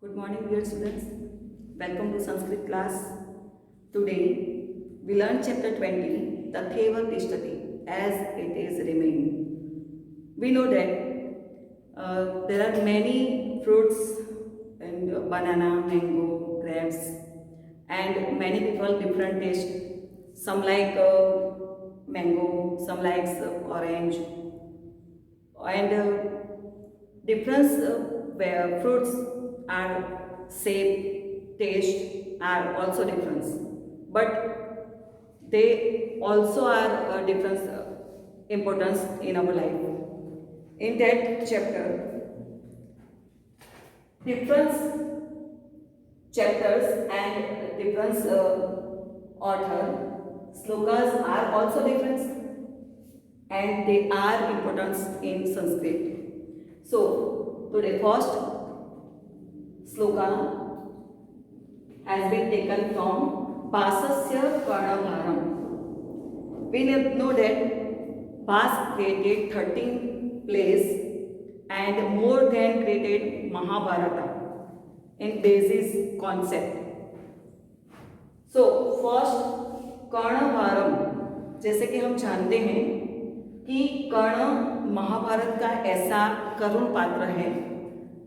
Good morning, dear students. Welcome to Sanskrit class. Today we learn chapter 20, Tatheva Tishtati, as it is remained. We know that there are many fruits and banana, mango, grapes, and many people different taste. Some like mango, some likes orange, and difference where fruits are shape, taste are also different, but they also are different importance in our life. In that chapter, different chapters and different author slokas are also different, and they are important in Sanskrit. So today first sloka has been taken from Basasya Karnabharam. We know that Bas created 13 plays and more than created Mahabharata in basis concept. So first कर्णभारम, जैसे कि हम जानते हैं कि कर्ण महाभारत का ऐसा करुण पात्र है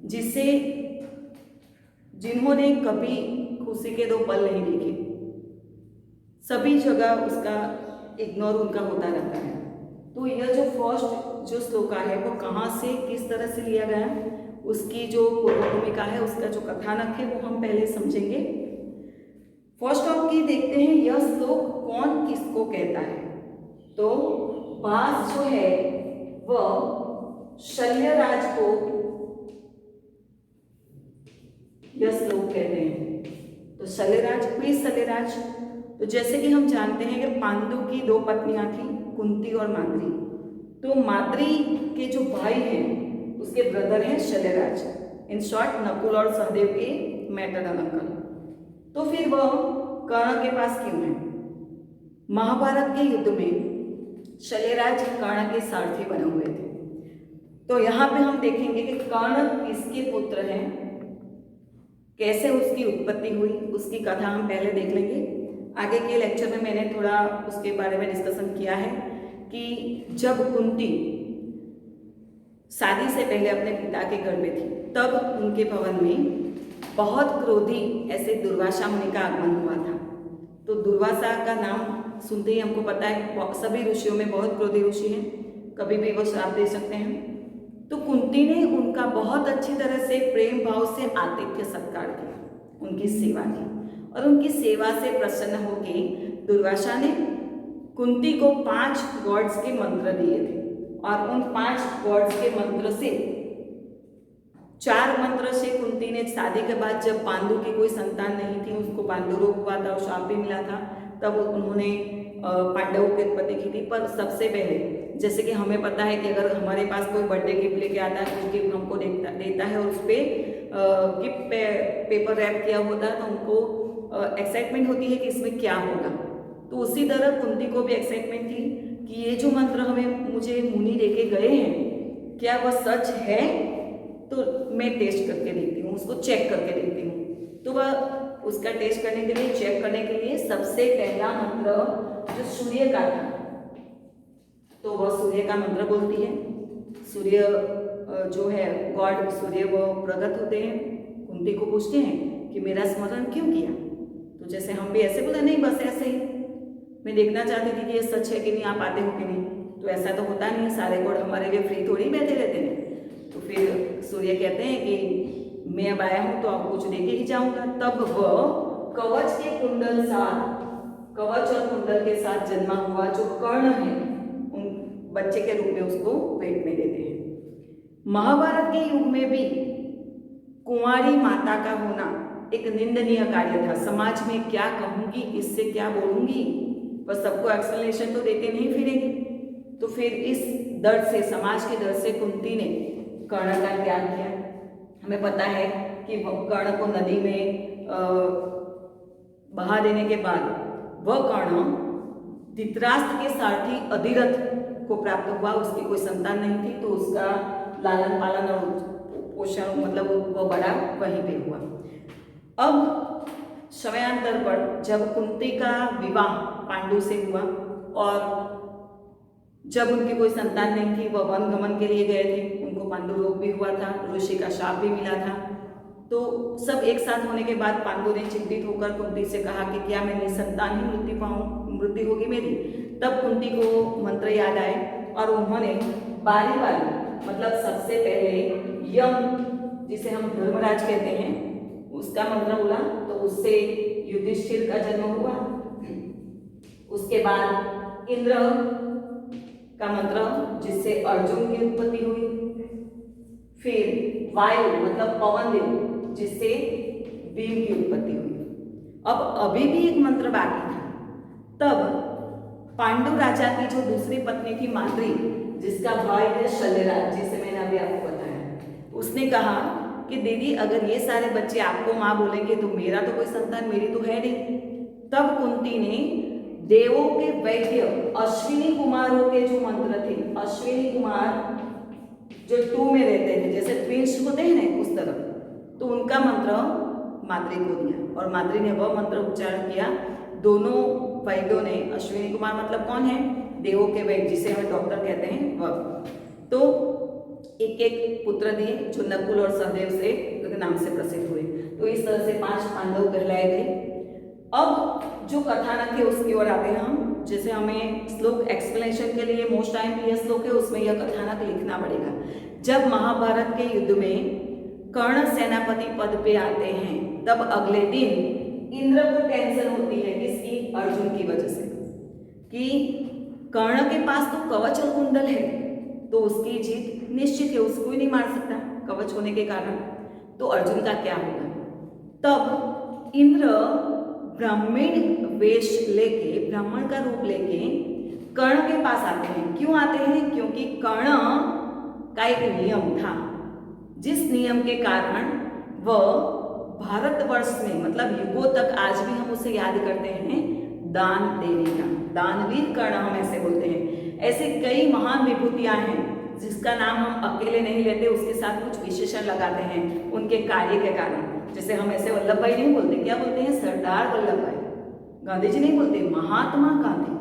जिसे जिन्होंने कभी खुशी के दो पल नहीं देखे, सभी जगह उसका इग्नोर उनका होता रहता है। तो यह जो फर्स्ट जो श्लोका है वो कहाँ से किस तरह से लिया गया, उसकी जो पूर्व भूमिका है, उसका जो कथानक है वो हम पहले समझेंगे। फर्स्ट ऑफ की देखते हैं यह श्लोक कौन किसको कहता है। तो बास जो है वह शल्यराज को यह श्लोक कहते हैं। तो शल्यराज, प्लीज शल्यराज, तो जैसे कि हम जानते हैं कि पांडु की दो पत्नियां थी, कुंती और माद्री। तो माद्री के जो भाई हैं उसके ब्रदर हैं शल्यराज, इन शॉर्ट नकुल और सहदेव के मैटरनल अंकल। तो फिर वह कर्ण के पास क्यों है? महाभारत के युद्ध में शल्यराज कर्ण के सारथी बने हुए थे। तो यहाँ पे हम देखेंगे कि कर्ण किसके पुत्र हैं, कैसे उसकी उत्पत्ति हुई, उसकी कथा हम पहले देख लेंगे। आगे के लेक्चर में मैंने थोड़ा उसके बारे में डिस्कशन किया है कि जब कुंती शादी से पहले अपने पिता के घर में थी तब उनके भवन में बहुत क्रोधी ऐसे दुर्वासा मुनि का आगमन हुआ था। तो दुर्वासा का नाम सुनते ही हमको पता है सभी ऋषियों में बहुत क्रोधी ऋषि हैं, कभी भी वो श्राप दे सकते हैं। तो कुंती ने उनका बहुत अच्छी तरह से प्रेम भाव से आतिथ्य सत्कार किया, उनकी सेवा की, और उनकी सेवा से प्रसन्न होकर दुर्वासा ने कुंती को 5 गॉड्स के मंत्र दिए थे, और उन 5 गॉड्स के मंत्र से 4 मंत्र से कुंती ने शादी के बाद जब पांडु की कोई संतान नहीं थी, उसको पांडु रोग हुआ था और श्राप भी मिला था, तब उन्होंने पांडवों की उत्पत्ति की थी। पर सबसे पहले जैसे कि हमें पता है कि अगर हमारे पास कोई बर्थडे गिफ्ट लेके आता है, कुछ गिफ्ट हमको देता है और उस पर गिफ्ट पेपर रैप किया होता है, तो उनको एक्साइटमेंट होती है कि इसमें क्या होगा। तो उसी तरह कुंती को भी एक्साइटमेंट थी कि ये जो मंत्र मुझे मुनि देके गए हैं क्या वह सच है, तो मैं टेस्ट करके देखती हूँ, उसको चेक करके देखती हूँ। तो वह उसका टेस्ट करने के लिए, चेक करने के लिए सबसे पहला मंत्र जो सूर्य का था, तो वह सूर्य का मंत्र बोलती है। सूर्य जो है गॉड सूर्य वो प्रकट होते हैं, कुंती को पूछते हैं कि मेरा स्मरण क्यों किया। तो जैसे हम भी ऐसे बोला, नहीं बस ऐसे ही मैं देखना चाहती थी कि ये सच है कि नहीं, आप आते हो कि नहीं। तो ऐसा तो होता नहीं है, सारे गॉड हमारे लिए फ्री थोड़ी बैठे रहते हैं। तो फिर सूर्य कहते हैं कि मैं अब आया हूं तो आप कुछ देके ही जाऊंगा। तब वह कवच के कुंडल साथ, कवच और कुंडल के साथ जन्मा हुआ जो कर्ण है, उन बच्चे के रूप में उसको भेंट में देते हैं। महाभारत के युग में भी कुंवारी माता का होना एक निंदनीय कार्य था। समाज में क्या कहूंगी, इससे क्या बोलूंगी, बस सबको एक्सप्लेनेशन तो देते नहीं फिरेंगे। तो फिर इस डर से, समाज के डर से कुंती ने कर्ण का त्याग किया। हमें पता है कि कर्ण को नदी में बहा देने के बाद वह कर्ण धृतराष्ट्र के सारथी अधिरथ को प्राप्त हुआ। उसकी कोई संतान नहीं थी, तो उसका लालन पालन और पोषण मतलब वो बड़ा वहीं पे हुआ। अब समयांतर पर जब कुंती का विवाह पांडु से हुआ और जब उनकी कोई संतान नहीं थी, वह वन गमन के लिए गए थे, उनको पांडु रोग भी हुआ था, ऋषि का शाप भी मिला था। तो सब एक साथ होने के बाद पांडु ने चिंतित होकर कुंती से कहा कि क्या मैं निसंतान ही मृत्यु होगी मेरी। तब कुंती को मंत्र याद आए और उन्होंने बारी बारी मतलब सबसे पहले यम जिसे हम धर्मराज कहते हैं उसका मंत्र बोला, तो उससे युधिष्ठिर का जन्म हुआ। उसके बाद इंद्र का मंत्र जिससे अर्जुन की उत्पत्ति हुई। फिर वायु मतलब पवन देव जिससे भीम की उत्पत्ति हुई। अब अभी भी एक मंत्र बाकी था। तब पांडु राजा की जो दूसरी पत्नी थी माद्री, जिसका भाई है शल्यराज, जिसे मैंने अभी आपको बताया, उसने कहा कि दीदी अगर ये सारे बच्चे आपको माँ बोलेंगे तो मेरा तो कोई संतान मेरी तो है नहीं। तब कुंती ने देवों के वैद्य अश्विनी कुमारों के जो मंत्र थे, अश्विनी कुमार जो 2 में रहते हैं, जैसे ट्विंस होते हैं ना उस तरह, तो उनका मंत्र माद्री को दिया और माद्री ने वह मंत्र उच्चारण किया। दोनों वैद्यों ने, अश्विनी कुमार मतलब कौन है, देवों के वैद्य जिसे हम डॉक्टर कहते हैं वह, तो एक एक पुत्र दिए जो नकुल और सहदेव से नाम से प्रसिद्ध हुए। तो इस तरह से 5 पांडव कहलाए गए। अब जो कथानक है उसकी ओर आते हैं हम। जैसे हमें श्लोक एक्सप्लेनेशन के लिए मोस्ट टाइम यह श्लोक है, उसमें यह कथानक लिखना पड़ेगा। जब महाभारत के युद्ध में कर्ण सेनापति पद पे आते हैं, तब अगले दिन इंद्र को टेंशन होती है किसकी, अर्जुन की वजह से, कि कर्ण के पास तो कवच और कुंडल है तो उसकी जीत निश्चित है, उसको ही नहीं मार सकता कवच होने के कारण, तो अर्जुन का क्या होगा। तब इंद्र ब्राह्मण वेश लेके, ब्राह्मण का रूप लेके कर्ण के पास आते हैं। क्यों आते हैं, क्योंकि कर्ण का एक नियम था, जिस नियम के कारण वह भारतवर्ष में मतलब युगों तक आज भी हम उसे याद करते हैं, दान देने का, दानवीर कर्ण हम ऐसे बोलते हैं। ऐसे कई महान विभूतियां हैं जिसका नाम हम अकेले नहीं लेते, उसके साथ कुछ विशेषण लगाते हैं उनके कार्य के कारण। जैसे हम ऐसे वल्लभ भाई नहीं बोलते, क्या बोलते हैं, सरदार वल्लभ भाई। गांधी जी नहीं बोलते, महात्मा गांधी,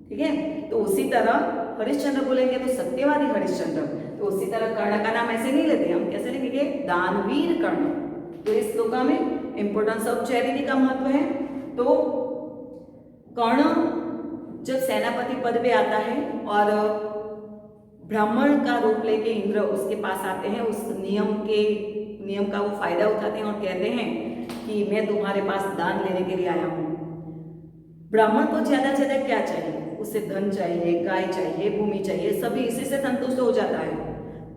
ठीक है। तो उसी तरह हरिश्चंद्र बोलेंगे तो सत्यवादी हरिश्चंद्र, तो उसी तरह कर्ण का नाम ऐसे नहीं लेते हम, कैसे लिखेंगे, दानवीर कर्ण। तो इस श्लोक में इंपोर्टेंस ऑफ चैरिटी का महत्व है। तो कर्ण जब सेनापति पद पे आता है और ब्राह्मण का रूप लेके इंद्र उसके पास आते हैं, उस नियम का वो फायदा उठाते हैं और कहते हैं कि मैं तुम्हारे पास दान लेने के लिए आया हूँ। ब्राह्मण को ज्यादा से ज्यादा क्या चाहिए, उसे धन चाहिए, गाय चाहिए, भूमि चाहिए, सभी इसी से संतुष्ट हो जाता है।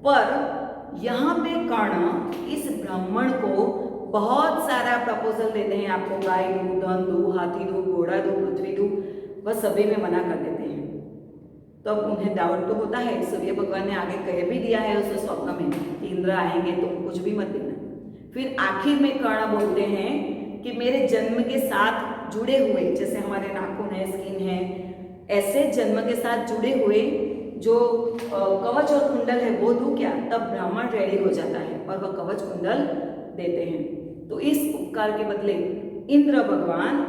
पर यहाँ पे कर्ण इस ब्राह्मण को बहुत सारा प्रपोजल देते हैं, आपको गाय दो, धन दो, हाथी दो, घोड़ा दो, पृथ्वी दो, वह सभी में मना कर देते हैं। तब उन्हें डाउट तो होता है, सूर्य भगवान ने आगे कह भी दिया है उसे स्वप्न में कि इंद्र आएंगे तो कुछ भी मत देना। फिर आखिर में कर्ण बोलते हैं कि मेरे जन्म के साथ जुड़े हुए, जैसे हमारे नाखून है, स्किन है, ऐसे जन्म के साथ जुड़े हुए जो कवच और कुंडल है वो दूं क्या। तब ब्राह्मण रेडी हो जाता है और वह कवच कुंडल देते हैं। तो इस उपकार के बदले इंद्र भगवान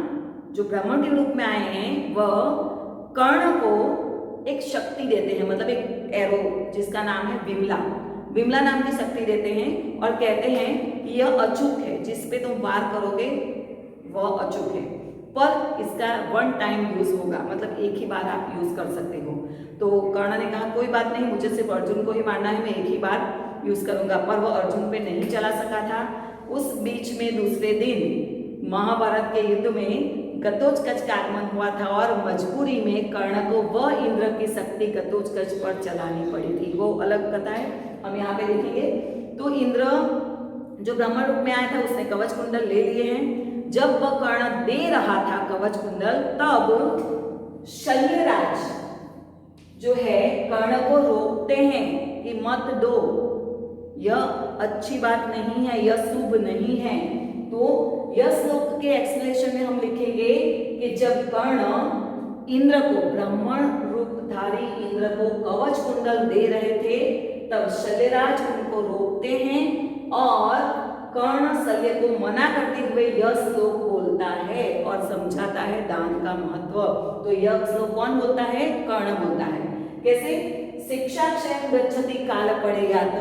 जो ब्राह्मण के रूप में आए हैं वह कर्ण को एक शक्ति देते हैं, मतलब एक एरो जिसका नाम है विमला नाम की शक्ति देते हैं और कहते हैं कि यह अचूक है, जिस पे तुम वार करोगे वह अचूक है, पर इसका 1 टाइम यूज होगा, मतलब एक ही बार आप यूज कर सकते हो। तो कर्ण ने कहा कोई बात नहीं, मुझे सिर्फ अर्जुन को ही मारना है, मैं एक ही बार यूज करूंगा, पर वह अर्जुन पे नहीं चला सका था। उस बीच में दूसरे दिन महाभारत के युद्ध में घटोत्कच का आगमन हुआ था और मजबूरी में कर्ण को वह इंद्र की शक्ति घटोत्कच पर चलानी पड़ी थी, वो अलग कथा है, हम यहाँ पे देखेंगे। तो इंद्र जो ब्राह्मण रूप में आया था उसने कवच कुंडल ले लिए हैं। जब वह कर्ण दे रहा था कवच कुंडल, तब शल्यराज जो है कर्ण को रोकते हैं कि मत दो, यह अच्छी बात नहीं है, यह शुभ नहीं है। तो यह श्लोक के एक्सप्लेनेशन में हम लिखेंगे कि जब कर्ण इंद्र को, ब्राह्मण रूपधारी इंद्र को कवच कुंडल दे रहे थे, तब शल्यराज उनको रोकते हैं और कर्ण शल्य को मना करते हुए यह श्लोक बोलता है और समझाता है दान का महत्व। तो यह श्लोक कौन बोलता है? कर्ण बोलता है। कैसे? शिक्षा क्षयं गच्छति काल पडेयात्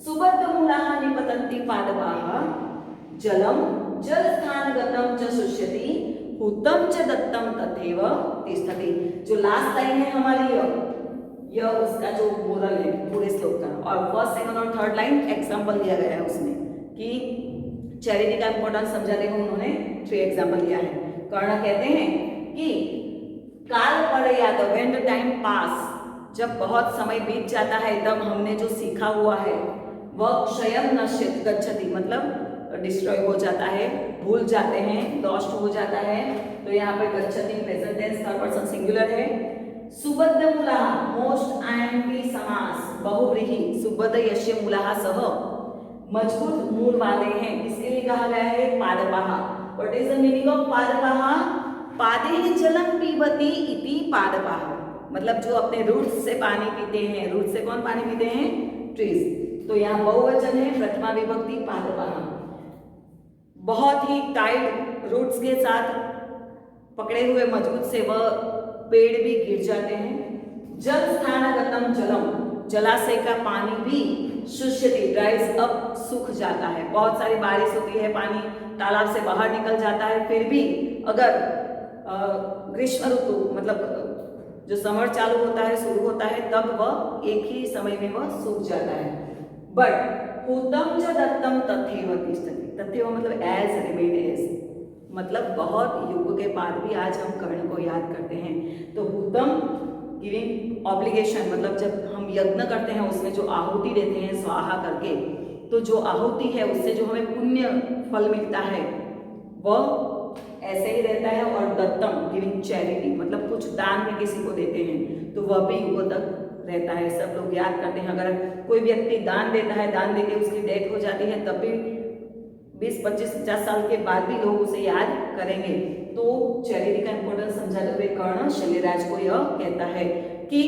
सुबद्धमूलाः निपतन्ति पादपाः जलम जलस्थानगतं च शुष्यति हुतं च दत्तं तथैव तिष्ठति। जो लास्ट लाइन है हमारी यह उसका जो मोरल है पूरे श्लोक का। और फर्स्ट, सेकंड और थर्ड लाइन एग्जांपल दिया गया है उसमें कि चैरिटी का इंपॉर्टेंस समझाते हुए उन्होंने 3 एग्जांपल दिया है। कर्ण कहते हैं कि काल पडेयात् व्हेन द टाइम पास, जब बहुत समय बीत जाता है तब हमने जो सीखा हुआ है वह क्षयं नश्यति गच्छति मतलब डिस्ट्रॉय हो जाता है, भूल जाते हैं, लॉस्ट हो जाता है। तो यहाँ पे गच्छति present tense third person singular है। सुबद्धमूलाः मोस्ट आईएनपी समास बहुव्रीहि सुबद्ध यस्य मूलाः सह, मजबूत मूल वाले हैं इसीलिए कहा गया है पादपाः। What is the meaning of पादपाः? पादेः जलं पीबति इति पादपाः, मतलब जो अपने रूट्स से पानी पीते हैं। रूट से कौन पानी पीते हैं? ट्रीज। तो यहाँ बहुवचन है, प्रथमा विभक्ति पादपाः। बहुत ही टाइट रूट्स के साथ पकड़े हुए मजबूत से वह पेड़ भी गिर जाते हैं। जल स्थानगतम जलम, जलाशय का पानी भी शुष्यति ड्राइज अप सूख जाता है। बहुत सारी बारिश होती है, पानी तालाब से बाहर निकल जाता है, फिर भी अगर ग्रीष्म ऋतु मतलब जो समर चालू होता है, शुरू होता है, तब वह एक ही समय में वह सूख जाता है। बट हुतम च दत्तम तथैव तिष्ठति, तथैव मतलब एज रिमेन एज, मतलब बहुत युग के बाद भी आज हम कर्ण को याद करते हैं। तो हुतम गिविंग ऑब्लिगेशन, मतलब जब हम यज्ञ करते हैं उसमें जो आहुति देते हैं स्वाहा करके, तो जो आहुति है उससे जो हमें पुण्य फल मिलता है वह ऐसे ही रहता है। और दत्तम गिविंग चैरिटी, मतलब कुछ दान में किसी को देते हैं तो वह भी युग तक रहता है। सब लोग याद करते हैं। अगर कोई व्यक्ति दान देता है, दान देके उसकी डेथ हो जाती है, तब भी 20, 25, 50 साल के बाद भी लोग उसे याद करेंगे। तो चैरिटी का इंपॉर्टेंस समझाते हुए कर्ण शल्यराज को यह कहता है कि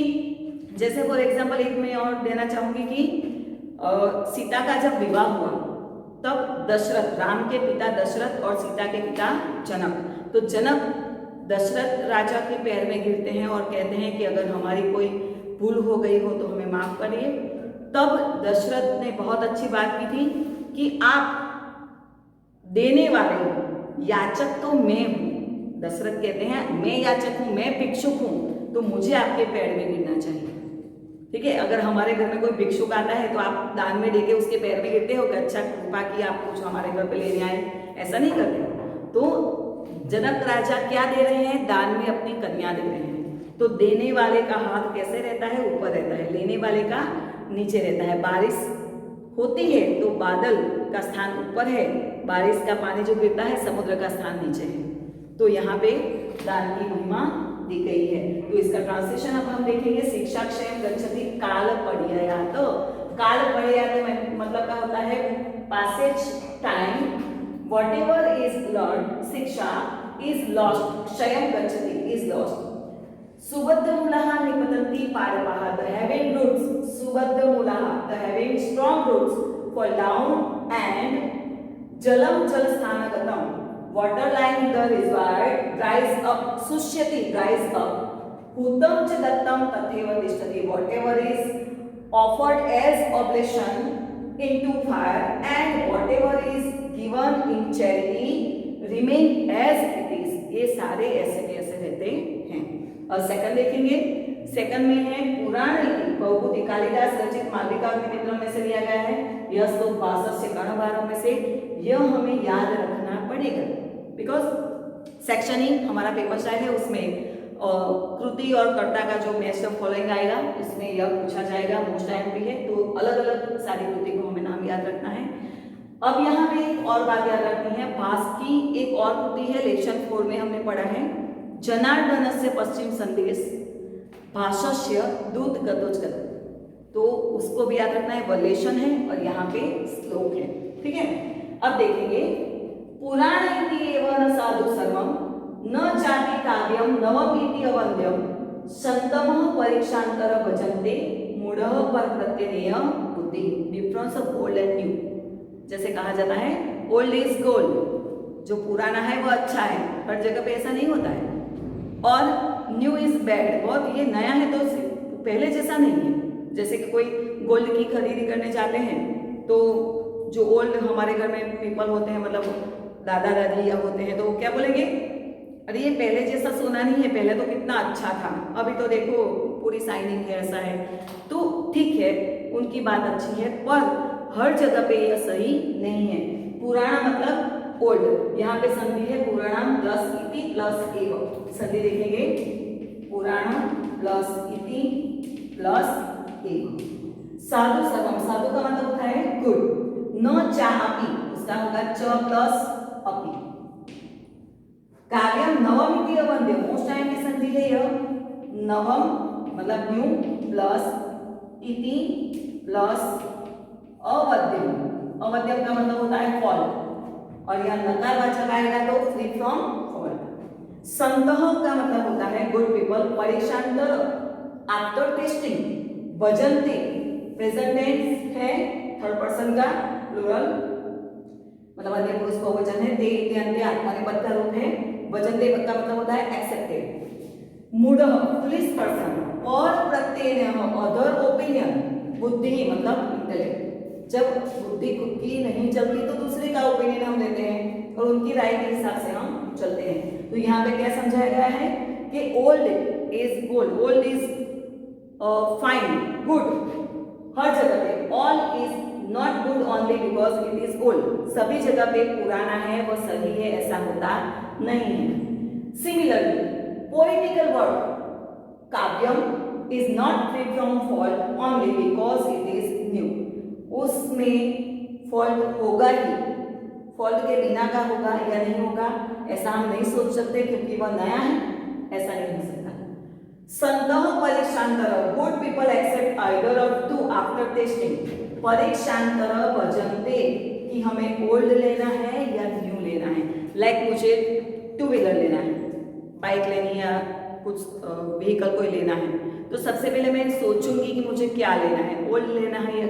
जैसे फॉर एग्जाम्पल एक मैं और देना चाहूंगी कि सीता का जब विवाह हुआ तब दशरथ, राम के पिता दशरथ और सीता के पिता जनक, तो जनक दशरथ राजा के पैर में गिरते हैं और कहते हैं कि अगर हमारी कोई भूल हो गई हो तो हमें माफ करिए। तब दशरथ ने बहुत अच्छी बात की थी कि आप देने वाले हो, याचक तो मैं हूं। दशरथ कहते हैं मैं याचक हूं, मैं भिक्षुक हूं, तो मुझे आपके पैर में गिरना चाहिए। ठीक है, अगर हमारे घर में कोई भिक्षुक आता है तो आप दान में देके उसके पैर में गिरते हो कि अच्छा कृपा की आप कुछ हमारे घर पे लेने आए, ऐसा नहीं करते। तो जनक राजा क्या दे रहे हैं? दान में अपनी कन्या दे रहे हैं। तो देने वाले का हाथ कैसे रहता है? ऊपर रहता है, लेने वाले का नीचे रहता है। बारिश होती है तो बादल का स्थान ऊपर है, बारिश का पानी जो गिरता है समुद्र का स्थान नीचे है। तो यहाँ पे दान की महिमा दी गई है। तो इसका ट्रांसलेशन अब हम देखेंगे। शिक्षा क्षयं गच्छति काल पडेयात्, तो काल पडेयात् मतलब क्या होता है? passage time, whatever is learned, शिक्षा is lost, क्षयं गच्छति is lost. सुबद्धमूलाः निपतन्ति पादपाः, the having roots, सुबद्धमूलाः, the having strong roots fall down, and Jalam जलस्थानगतम, water lying the reservoir dries up, शुष्यति dries up, हुतं च दत्तं तथैव तिष्ठति, whatever is offered as oblation into fire and whatever is given in charity remain as it is. ये सारे ऐसे के ऐसे रहते हैं। और सेकंड देखेंगे। सेकंड में है पुराण रीति बहुभूति, कालिदास रचित मालविकाग्निमित्रम में से लिया गया है। यह श्लोक 62 से कर्ण 12 में से, यह हमें याद रखना पड़ेगा बिकॉज सेक्शन ही हमारा पेपर स्टाइल है, उसमें कृति और कर्ता का जो मैच ऑफ फॉलोइंग आएगा उसमें यह पूछा जाएगा, मोस्ट टाइम भी है। तो अलग अलग सारी कृति को हमें नाम याद रखना है। अब यहाँ पे एक और बात याद रखनी है, भास की एक और कृति है, लेक्शन 4 में हमने पढ़ा है, जनार्दनस्य पश्चिम संदेश भाष्य दूत गतोजगत, तो उसको भी याद रखना है। वलेशन है और यहाँ पे श्लोक है। ठीक है, अब देखेंगे पुराण इति एव न साधु सर्वम न जाति काव्यम नवमीति अवंद्यम संतमः परीक्षांतर भजन्ते मूढ़ः पर प्रत्यनेय बुद्धि। Difference of old and new. जैसे कहा जाता है ओल्ड इज गोल्ड, जो पुराना है वो अच्छा है, हर जगह पे ऐसा नहीं होता है। और न्यू इज बैड, बहुत ये नया है तो पहले जैसा नहीं है। जैसे कि कोई गोल्ड की खरीदी करने जाते हैं तो जो ओल्ड हमारे घर में पीपल होते हैं, मतलब दादा दादी या होते हैं, तो वो क्या बोलेंगे, अरे ये पहले जैसा सोना नहीं है, पहले तो कितना अच्छा था, अभी तो देखो पूरी शाइनिंग है, ऐसा है। तो ठीक है, उनकी बात अच्छी है, पर हर जगह पे यह सही नहीं है। पुराना मतलब ओल्ड, यहाँ पे संधि है पुराना प्लस इति प्लस एव, संधि देखेंगे पुराना प्लस इति प्लस एव। साधु सर्वम, साधु का मतलब होता है गुड। न चा अपि, उसका होगा च प्लस अपि। काव्यम नवम इति अवंद्य, मोस्ट टाइम की संधि है यह, नवम मतलब न्यू प्लस इति प्लस अवध्यम, अवध्यम का मतलब होता है फॉल्ट, और यह नकारवाचक आएगा तो फ्री फ्रॉम फॉल्ट। संतह का मतलब होता है गुड पीपल, परेशान आफ्टर टेस्टिंग, भजनते प्रेजेंट टेंस है, थर्ड पर्सन का प्लूरल, मतलब अन्य पुरुष बहुवचन है, ते इत्यादि आत्मनेपद का रूप है। वचनते का मतलब होता है एक्सेप्टेड। मूढ़ पुलिस पर्सन, और प्रत्यय अदर ओपिनियन, बुद्धि मतलब इंटेलेक्ट, जब बुद्धि खुद की नहीं चलती तो दूसरे का ओपिनियन हम लेते हैं और उनकी राय के हिसाब से हम चलते हैं। तो यहाँ पे क्या समझाया गया है कि old is gold, old is fine, good, हर जगह पे। All is not good only because it is old, सभी जगह पे पुराना है वो सही है ऐसा होता नहीं है। सिमिलरली पोएटिकल वर्क काव्यम is not free from fault only because it is new, उसमें फॉल्ट होगा ही, फॉल्ट के बिना का होगा या नहीं होगा ऐसा हम नहीं सोच सकते क्योंकि वह नया है, ऐसा नहीं हो सकता। संतः परीक्षांतर, good people accept either of two after testing. परीक्षांतर भजनते कि हमें ओल्ड लेना है या न्यू लेना है। लाइक मुझे टू व्हीलर लेना है, बाइक लेनी है या कुछ व्हीकल कोई लेना है, तो सबसे पहले मैं सोचूंगी कि मुझे क्या लेना है, ओल्ड लेना है या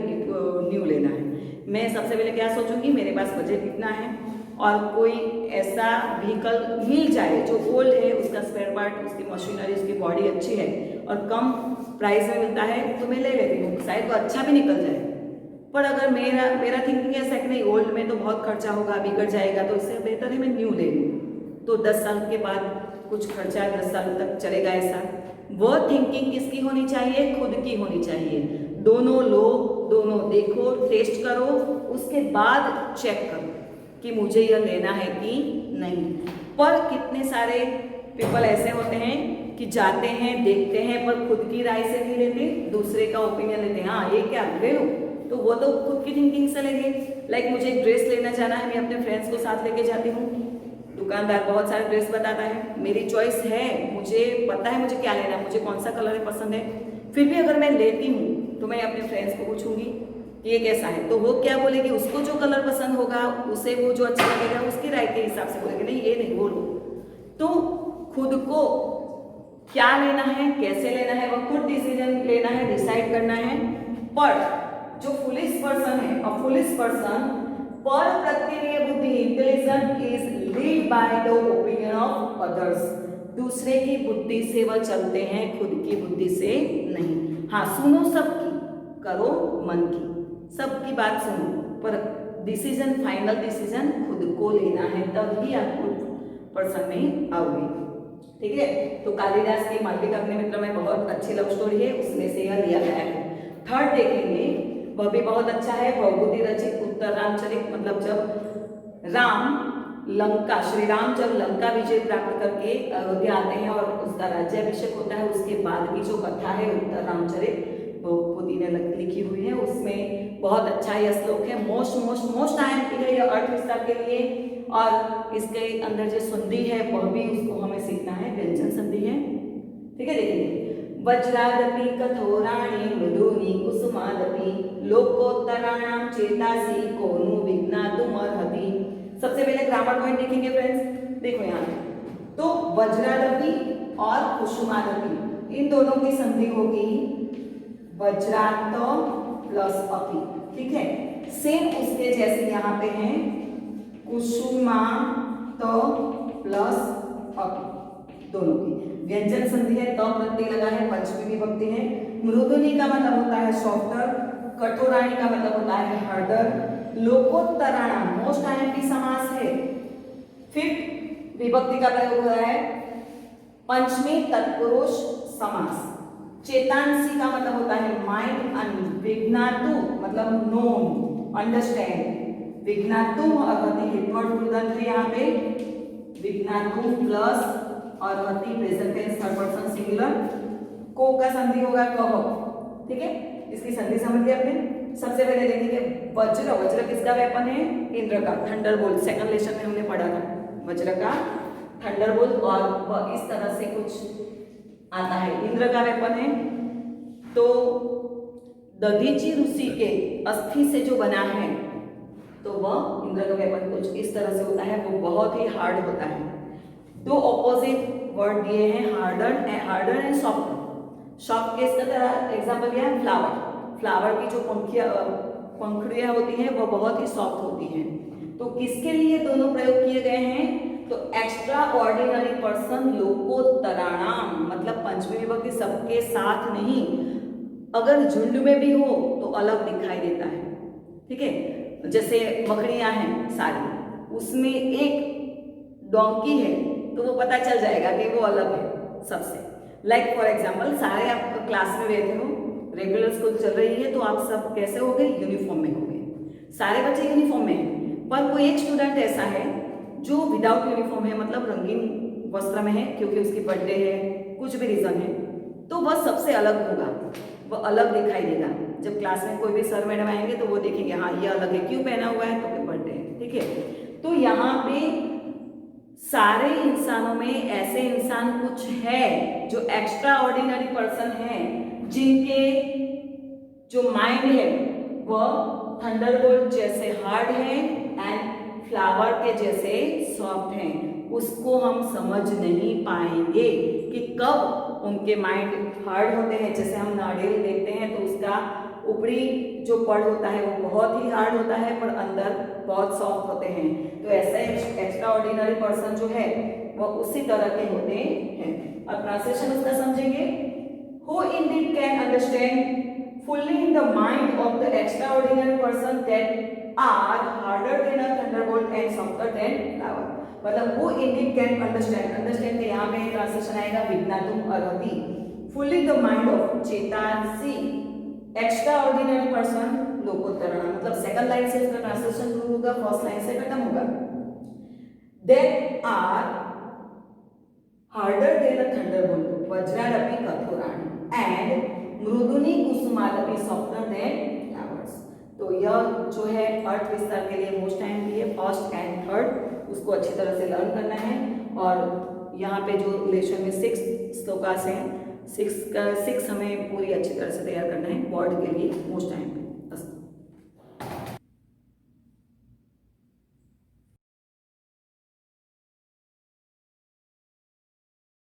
न्यू लेना है। मैं सबसे पहले क्या सोचूंगी, मेरे पास बजट कितना है, और कोई ऐसा व्हीकल मिल जाए जो ओल्ड है, उसका स्पेयर पार्ट, उसकी मशीनरी, उसकी बॉडी अच्छी है और कम प्राइस में मिलता है तो मैं ले लेती हूँ, शायद वो अच्छा भी निकल जाए। पर अगर मेरा थिंकिंग ऐसा है कि नहीं, ओल्ड में तो बहुत खर्चा होगा, बिगड़ जाएगा, तो इससे बेहतर है मैं न्यू ले लूँ, तो 10 साल के बाद कुछ खर्चा 10 साल तक चलेगा। ऐसा वह थिंकिंग किसकी होनी चाहिए, खुद की होनी चाहिए। दोनों लो, दोनों देखो, टेस्ट करो, उसके बाद चेक करो कि मुझे यह लेना है कि नहीं। पर कितने सारे पीपल ऐसे होते हैं कि जाते हैं, देखते हैं, पर खुद की राय से नहीं लेते, दूसरे का ओपिनियन लेते हैं, हाँ ये क्या ले लो, तो वो तो खुद की थिंकिंग से लेंगे। लाइक मुझे एक ड्रेस लेना जाना है, मैं अपने फ्रेंड्स को साथ लेके जाती हूँ, दुकानदार बहुत सारे ड्रेस बताता है, मेरी चॉइस है, मुझे पता है मुझे क्या लेना है, मुझे कौन सा कलर पसंद है, फिर भी अगर मैं लेती हूँ तो मैं अपने फ्रेंड्स को पूछूंगी कि ये कैसा है, तो वो क्या बोलेगी, उसको जो कलर पसंद होगा, उसे वो जो अच्छा लगेगा उसकी राय के हिसाब से बोलेगी, नहीं ये नहीं वो लो। तो खुद को क्या लेना है, कैसे लेना है, वो खुद डिसीजन लेना है, डिसाइड करना है। पर जो फुलिश पर्सन है, अ फुलिश पर्सन पर प्रत्यय बुद्धि, intelligent is lead by the opinion of others, दूसरे की बुद्धि से वह चलते हैं, खुद की बुद्धि से नहीं। हाँ सुनो सबकी, करो मन की, सबकी बात सुनो, पर डिसीजन, फाइनल डिसीजन खुद को लेना है, तभी आप खुद पर्सन में आओगे। ठीक है, तो कालिदास की मालविका अपने मित्र में बहुत अच्छी लव स्टोरी है, उसमें से यह लिया गया है। थर्ड देखेंगे, वह भी बहुत अच्छा है, भौभूति रचित उत्तर रामचरित, मतलब जब श्री राम जब लंका विजय प्राप्त करके अयोध्या आते हैं और उसका राज्याभिषेक होता है, उसके बाद की जो कथा है उत्तर रामचरित भौभूति ने लिखी हुई है, उसमें बहुत अच्छा यह श्लोक है, मोस्ट आईएमपी है यह अर्थ विस्तार के लिए, और इसके अंदर जो संधि है वह भी उसको हमें सीखना है, व्यंजन संधि है। ठीक है, देखिए वज्रादपि कठोराणि मृदूनि कुसुमादपि लोकोत्तराणां चेतासि कोनु विघ्नातुमर्हति। सबसे पहले ग्रामर पॉइंट देखेंगे फ्रेंड्स, देखो यहाँ तो वज्रादपि और कुसुमादपि इन दोनों की संधि होगी वज्रात प्लस अपि। ठीक है, सेम उसके जैसे यहाँ पे है कुसुमा तो प्लस अति दोनों की व्यंजन संधि है, त प्रत्यय लगा है, पंचमी विभक्ति है। मृदुनी का मतलब होता है सॉफ्टर, कठोराणी का मतलब होता है हार्डर, लोकोत्तराणाम मोस्ट आईएमपी समास है। फिफ्थ विभक्ति का प्रयोग हो रहा है पंचमी तत्पुरुष समास। चेतांसी का मतलब होता है माइंड, विज्ञातु मतलब नोन अंडरस्टैंड, विज्ञातु अर्हति थर्ड प्लूरल है यहाँ पे, विज्ञातु प्लस अर्हति present tense third person singular. को का संधि होगा कह, ठीक है, इसकी संधि समझ लिया आपने। सबसे पहले देखेंगे वज्र। वज्र किसका वेपन है? इंद्र का, थंडरबोल्ट। सेकंड लेसन में हमने पढ़ा था वज्र का थंडरबोल्ट, और वह इस तरह से कुछ आता है, इंद्र का वेपन है। तो दधीची ऋषि के अस्थि से जो बना है तो वह इंद्र का वेपन कुछ इस तरह से होता है, वो बहुत ही हार्ड होता है। दो ऑपोजिट वर्ड दिए हैं, harder and soft. Soft case का तरह एग्जांपल दिया है फ्लावर। फ्लावर की जो पंखुड़ियां होती हैं वो बहुत ही सॉफ्ट होती हैं। तो किसके लिए दोनों प्रयोग किए गए हैं? तो एक्स्ट्रा ऑर्डिनरी पर्सन लोकोत्तराणाम मतलब पंचमी विभक्ति सबके साथ नहीं, अगर झुंड में भी हो तो अलग दिखाई देता है, ठीक है। जैसे बकरियां हैं सारी, उसमें एक डोंकी है तो वो पता चल जाएगा कि वो अलग है सबसे। लाइक फॉर एग्जाम्पल, सारे आप क्लास में बैठे हो, रेगुलर स्कूल चल रही है, तो आप सब कैसे हो गए? यूनिफॉर्म में हो गए, सारे बच्चे यूनिफॉर्म में हैं। पर कोई एक स्टूडेंट ऐसा है जो विदाउट यूनिफॉर्म है, मतलब रंगीन वस्त्र में है, क्योंकि उसकी बर्थडे है, कुछ भी रीजन है, तो वह सबसे अलग होगा, वह अलग दिखाई देगा। जब क्लास में कोई भी सर मैडम आएंगे तो वो देखेंगे हाँ ये अलग है, क्यों पहना हुआ है? तो बर्थडे है, ठीक है। तो यहाँ पे सारे इंसानों में ऐसे इंसान कुछ है जो एक्स्ट्रा ऑर्डिनरी पर्सन है, जिनके जो माइंड है वह थंडरबोल्ट जैसे हार्ड है एंड फ्लावर के जैसे सॉफ्ट है। उसको हम समझ नहीं पाएंगे कि कब उनके माइंड हार्ड होते हैं। जैसे हम नारियल देखते हैं तो उसका ऊपरी जो पड़ होता है वो बहुत ही हार्ड होता है, पर अंदर बहुत सॉफ्ट होते हैं। तो ऐसा एक्स्ट्रा ऑर्डिनरी पर्सन जो है वह उसी तरह के होते हैं। अब ट्रांसलेशन उसका समझेंगे। Who Indeed can understand fully in the mind of the extraordinary person that are harder than a thunderbolt and softer than flower। मतलब who indeed can understand के यहाँ पे ट्रांसलेशन आएगा विज्ञातुम अर्हति, fully the mind of चेतांसी extraordinary person लोकोत्तराणाम। मतलब second line से इसका translation शुरू होगा, फर्स्ट लाइन से खत्म होगा। that are harder than a thunderbolt वज्रादपि कठोराणि and मृदुनी कुसुमादपि सॉफ्टर देन फ्लावर्स। तो यह जो है अर्थ विस्तार के लिए मोस्ट टाइम भी है, फर्स्ट एंड थर्ड, उसको अच्छी तरह से लर्न करना है। और यहाँ पे जो लेसन में 6 श्लोकास हैं, 6 हमें पूरी अच्छी तरह से तैयार करना है बोर्ड के लिए मोस्ट टाइम।